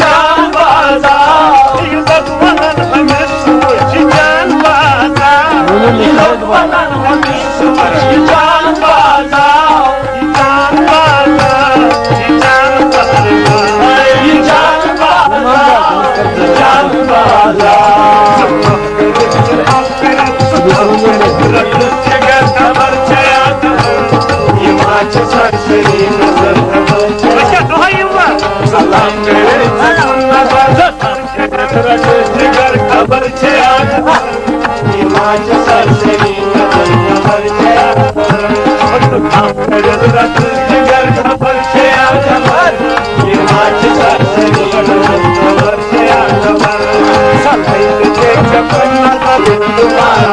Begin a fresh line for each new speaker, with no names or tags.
जान बाजा भगवान हमें सोच जान बाजा भगवान हमें सोच जान बाजा जान बाजा जान बाजा जान बाजा जान बाजा खबर चया सरसरी नजर सलाम करे जिगर खबर चया हिमाच सरसरी नजर खबर चया जिगर खबर चया हिमाच सरसरी नजर खबर चया सफाई के चपन नजर तुम्हारा